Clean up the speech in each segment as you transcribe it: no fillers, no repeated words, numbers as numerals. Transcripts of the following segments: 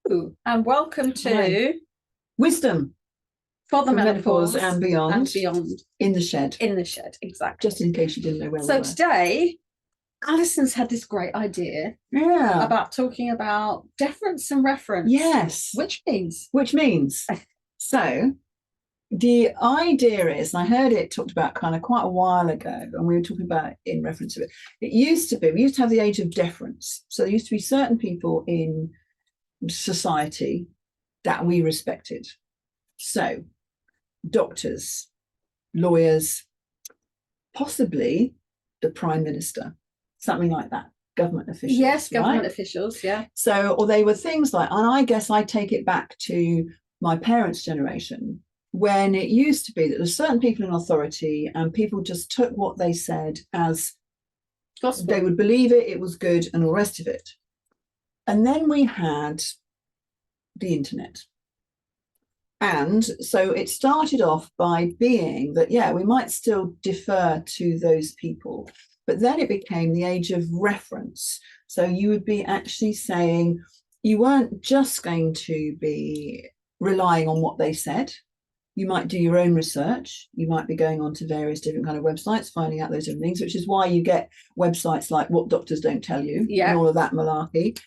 Hello, and welcome to Hi. Wisdom For the for Menopause and beyond in the shed. In the shed, exactly. Just in case you didn't know where we So were. today, Alison's had this great idea Yeah. about talking about deference and reference. Yes. Which means? So the idea is, and I heard it talked about kind of quite a while ago, and we were talking about it in reference to it. It used to be, we used to have the age of deference. So there used to be certain people in society that we respected. So doctors, lawyers, possibly the Prime Minister, something like that, government officials. Yes, government right? officials, yeah. So, or they were things like, and I guess I take it back to my parents' generation, when it used to be that there's certain people in authority and people just took what they said as gospel. They would believe it, it was good, and all the rest of it. And then we had the internet. And so it started off by being that, yeah, we might still defer to those people, but then it became the age of reference. So you would be actually saying, you weren't just going to be relying on what they said. You might do your own research. You might be going on to various different kind of websites, finding out those different things, which is why you get websites like What Doctors Don't Tell You, and all of that malarkey.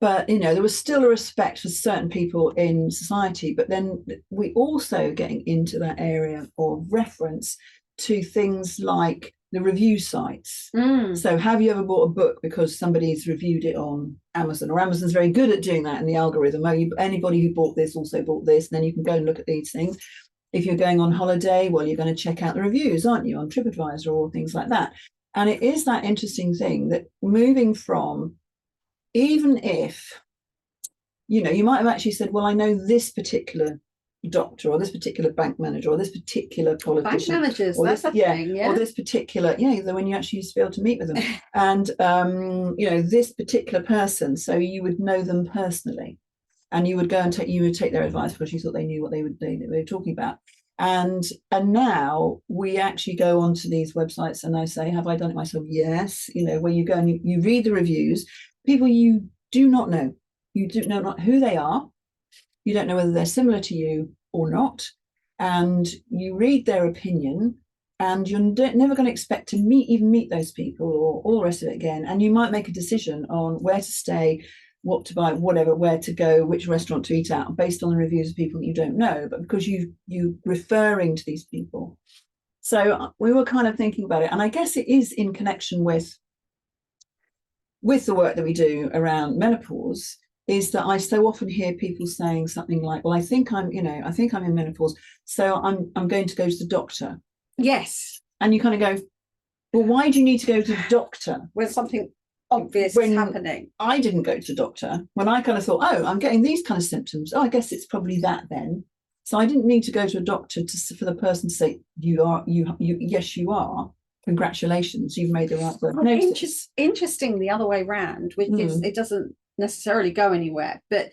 But, you know, there was still a respect for certain people in society. But then we also getting into that area of reference to things like the review sites. So have you ever bought a book because somebody's reviewed it on Amazon, or Amazon's very good at doing that in the algorithm? Anybody who bought this also bought this, and then you can go and look at these things. If you're going on holiday, well, you're going to check out the reviews, aren't you, on TripAdvisor or things like that. And it is that interesting thing that moving from, even if, you know, you might have actually said, well, I know this particular doctor or this particular bank manager or this particular politician. Bank managers, or that's this, a thing, yeah. Or this particular, when you actually used to be able to meet with them. And, you know, this particular person, so you would know them personally. And you would go and you would take their advice because you thought they knew what they were talking about. And now we actually go onto these websites and I say, have I done it myself? Yes. You know, where you go and you read the reviews, people you do not know. You do know not who they are. You don't know whether they're similar to you or not. And you read their opinion, and you're never going to expect to even meet those people or all the rest of it again. And you might make a decision on where to stay, what to buy, whatever, where to go, which restaurant to eat at, based on the reviews of people that you don't know, but because you referring to these people. So we were kind of thinking about it, and I guess it is in connection with the work that we do around menopause, is that I so often hear people saying something like, well, I think I'm in menopause, so I'm going to go to the doctor. Yes. And you kind of go, well, why do you need to go to the doctor? When something obvious is happening. I didn't go to the doctor when I kind of thought, oh, I'm getting these kind of symptoms. Oh, I guess it's probably that then. So I didn't need to go to a doctor for the person to say, yes, you are. Congratulations, you've made the right diagnosis. Interesting the other way round, which is, it doesn't necessarily go anywhere, but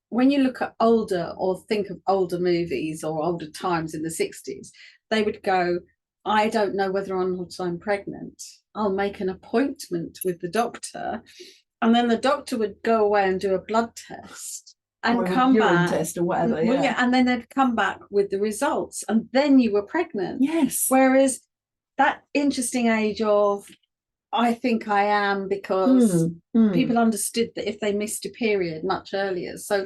when you look at older or think of older movies or older times in the 60s, they would go, I don't know whether or not I'm pregnant. I'll make an appointment with the doctor, and then the doctor would go away and do a blood test and come back, test or whatever, and then they'd come back with the results, and then you were pregnant. Yes. Whereas that interesting age of, I think I am, because people understood that if they missed a period much earlier. So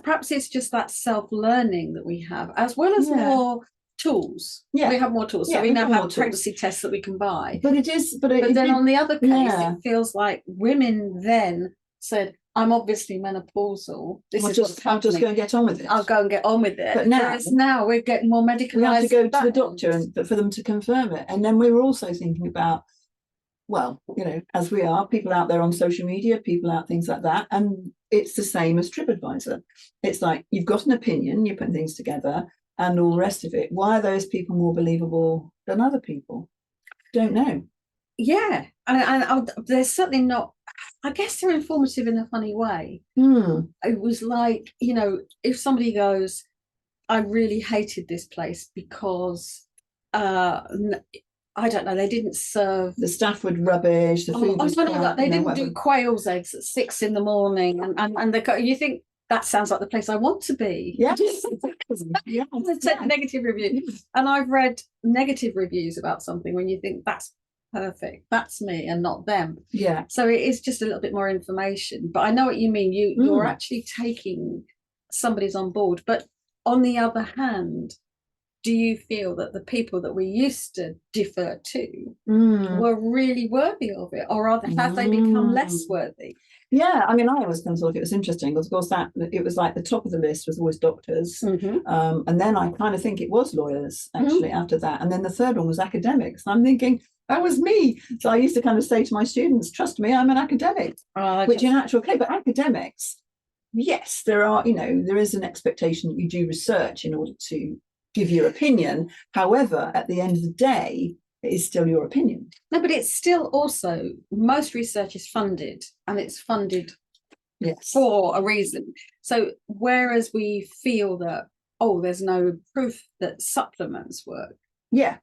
perhaps it's just that self-learning that we have, as well as more tools. We have more tools. So we now have pregnancy tests that we can buy. But it is, but then on the other case, it feels like women then said, I'm obviously menopausal. I'm just going to get on with it. I'll go and get on with it. But now we're getting more medicalised. We have to go to the doctor for them to confirm it. And then we were also thinking about, well, you know, as we are, people out there on social media, things like that. And it's the same as TripAdvisor. It's like, you've got an opinion, you're putting things together and all the rest of it. Why are those people more believable than other people? Don't know. Yeah. And there's certainly not, I guess they're informative in a funny way. It was like, you know, if somebody goes, I really hated this place because I don't know, they didn't serve. The staff would rubbish, the food was crap, they didn't do quail's eggs at 6 a.m, and you think, that sounds like the place I want to be. Yes, exactly. Yes. Negative review. And I've read negative reviews about something when you think, that's perfect, that's me and not them. Yeah. So it is just a little bit more information. But I know what you mean. You're actually taking somebody's on board. But on the other hand, do you feel that the people that we used to defer to were really worthy of it, or have they become less worthy? Yeah, I mean, I always kind of thought it was interesting because, of course, that it was like the top of the list was always doctors, and then I kind of think it was lawyers actually after that, and then the third one was academics. And I'm thinking, that was me. So I used to kind of say to my students, "Trust me, I'm an academic," which in actual case, but academics, yes, there is an expectation that you do research in order to give your opinion. However, at the end of the day, it is still your opinion. No, but it's still also, most research is funded, and it's funded for a reason. So whereas we feel that, there's no proof that supplements work,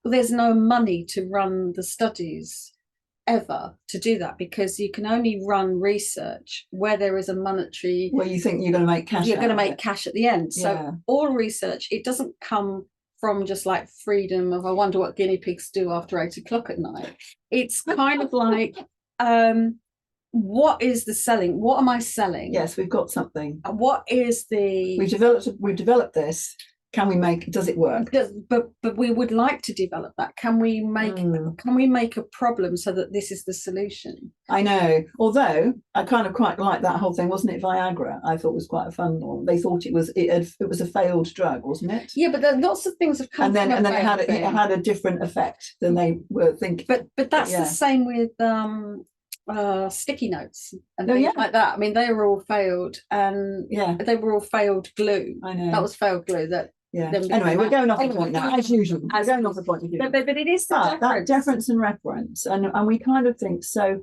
there's no money to run the studies ever to do that, because you can only run research where there is a monetary, where you think you're going to make cash. You're going to make cash at the end. So all research, it doesn't come from just like freedom of, I wonder what guinea pigs do after 8 o'clock at night. It's kind of like, what is the selling? What am I selling? Yes, we've got something. What is the... We've developed this. Can we make, does it work? But we would like to develop that. Can we make a problem so that this is the solution? I know. Although I kind of quite like that whole thing, wasn't it? Viagra, I thought was quite a fun one. They thought it was a failed drug, wasn't it? Yeah, but lots of things have come. And then it had a different effect than they were thinking. But that's the same with sticky notes and things like that. I mean, they were all failed, and they were all failed glue. I know. That was failed glue. Anyway, we're going off the point now, as usual. We're going off the point. But it is that deference and reference, and we kind of think so.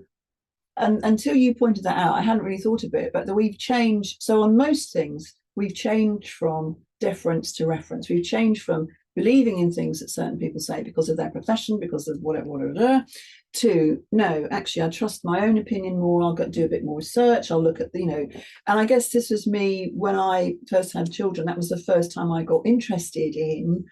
And until you pointed that out, I hadn't really thought of it. But we've changed. So on most things, we've changed from deference to reference. We've changed from believing in things that certain people say because of their profession, because of whatever, to no, actually, I trust my own opinion more. I'll do a bit more research. I'll look at and I guess this was me when I first had children. That was the first time I got interested in,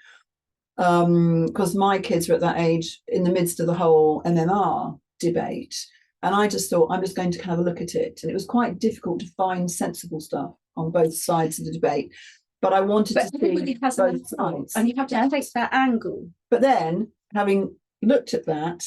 because my kids were at that age in the midst of the whole MMR debate, and I just thought, I'm just going to kind of look at it, and it was quite difficult to find sensible stuff on both sides of the debate. But I wanted to see both sides, and you have to take that angle. But then, having looked at that,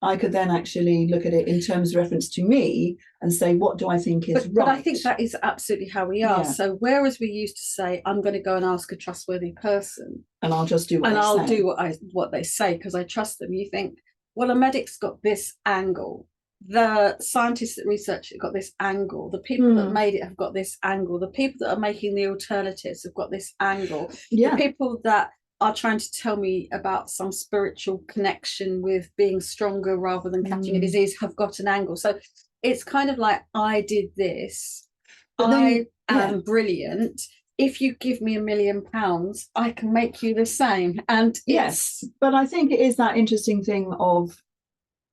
I could then actually look at it in terms of reference to me and say, what do I think is right? But I think that is absolutely how we are. So whereas we used to say, I'm going to go and ask a trustworthy person, and I'll just do what I'll do what they say because I trust them. You think, well, a medic's got this angle. The scientists that research it got this angle. The people that made it have got this angle. The people that are making the alternatives have got this angle. The people that are trying to tell me about some spiritual connection with being stronger rather than catching a disease have got an angle. So it's kind of like, I did this. I am brilliant. If you give me £1 million, I can make you the same. And yes, but I think it is that interesting thing of,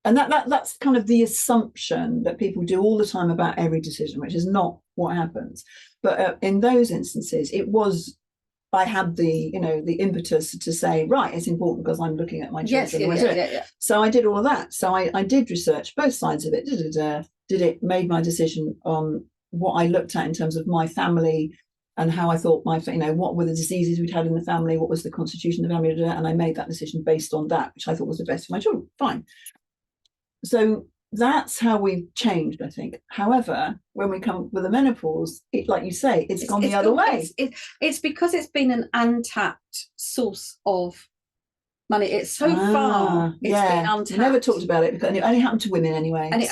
and that's kind of the assumption that people do all the time about every decision, which is not what happens. But in those instances, it was, I had the impetus to say, right, it's important because I'm looking at my children. So I did all of that. So I did research both sides of it. Made my decision on what I looked at in terms of my family and how I thought what were the diseases we'd had in the family, what was the constitution of the family, and I made that decision based on that, which I thought was the best for my children. Fine. So that's how we've changed, I think. However, when we come with the menopause, like you say, it's gone the other way. It's because it's been an untapped source of money. It's so far it's been untapped. We never talked about it because it only happened to women anyway. And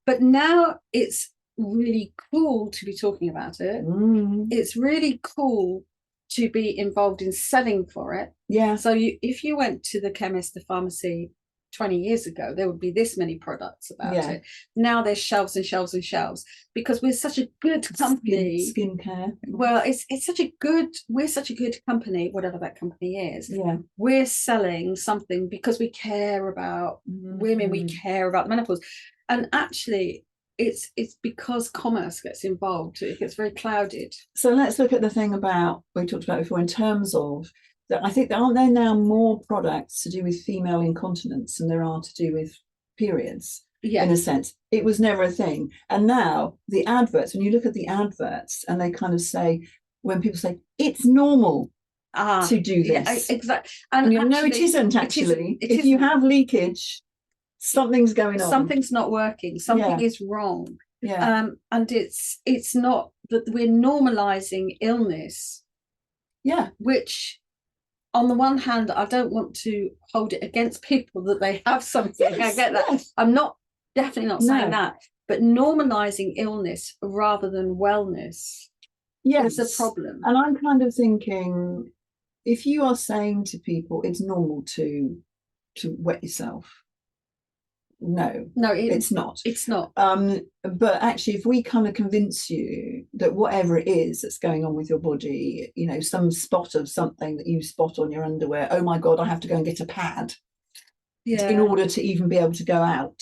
but now it's really cool to be talking about it. It's really cool to be involved in selling for it. Yeah. So if you went to the chemist, the pharmacy, 20 years ago, there would be this many products about it. Now there's shelves and shelves and shelves, because we're such a good company. Skincare. Well, we're such a good company, whatever that company is. Yeah. We're selling something because we care about women, we care about menopause. And actually, it's because commerce gets involved, it gets very clouded. So let's look at the thing about, we talked about before, in terms of that. I think, aren't there now more products to do with female incontinence than there are to do with periods? Yes. In a sense, it was never a thing. And now the adverts, when you look at the adverts, and they kind of say, when people say it's normal to do this. Yeah, exactly. And you know, it isn't actually. If you have leakage, something's going on. Something's not working. Something is wrong. Yeah. And it's not that we're normalizing illness. Yeah. Which, on the one hand, I don't want to hold it against people that they have something. Yes, I get that. Yes. I'm definitely not saying that. But normalizing illness rather than wellness is a problem. And I'm kind of thinking, if you are saying to people it's normal to wet yourself, no, it's not. It's not. But actually, if we kind of convince you that whatever it is that's going on with your body, you know, some spot of something that you spot on your underwear, oh my God, I have to go and get a pad in order to even be able to go out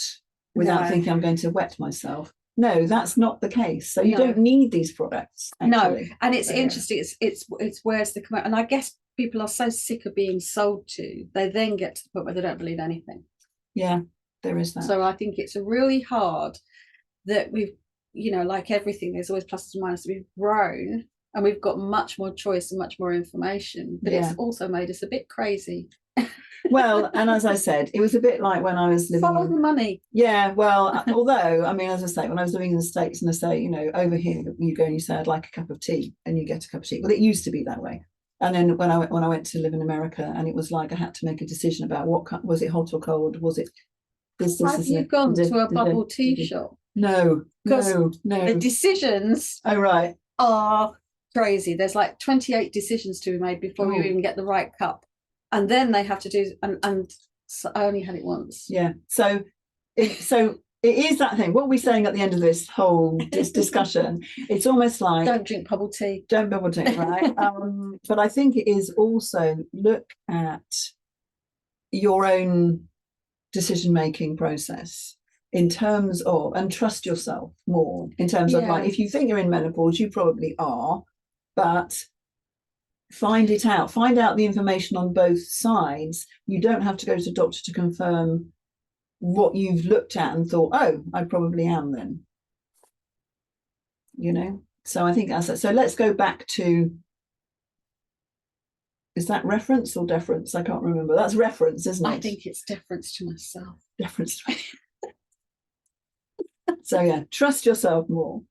without thinking I'm going to wet myself. No, that's not the case. So you don't need these products. Actually. No, and it's interesting. It's where's the and I guess people are so sick of being sold to, they then get to the point where they don't believe anything. Yeah. There is that. So I think it's really hard that we've, you know, like everything, there's always pluses and minuses. We've grown and we've got much more choice and much more information, but it's also made us a bit crazy. Well, and as I said, it was a bit like when I was living. Follow the money. Yeah, well, although, I mean, as I say, when I was living in the States, and I say, you know, over here, you go and you say, I'd like a cup of tea, and you get a cup of tea. Well, it used to be that way. And then when I went to live in America, and it was like I had to make a decision about what was it, hot or cold? Was it Have you gone to a bubble tea shop? No. The decisions are crazy. There's like 28 decisions to be made before you even get the right cup. And then they have to do, and so I only had it once. Yeah. So it is that thing. What are we saying at the end of this whole discussion? It's almost like, don't drink bubble tea. Don't bubble tea, right? But I think it is also look at your own decision-making process in terms of, and trust yourself more in terms of, like, if you think you're in menopause, you probably are, but find out the information on both sides. You don't have to go to a doctor to confirm what you've looked at and thought, oh, I probably am then, you know. So I think that's it. So let's go back to, is that reference or deference? I can't remember. That's reference, isn't it? I think it's deference to myself. Deference to me. So yeah, trust yourself more.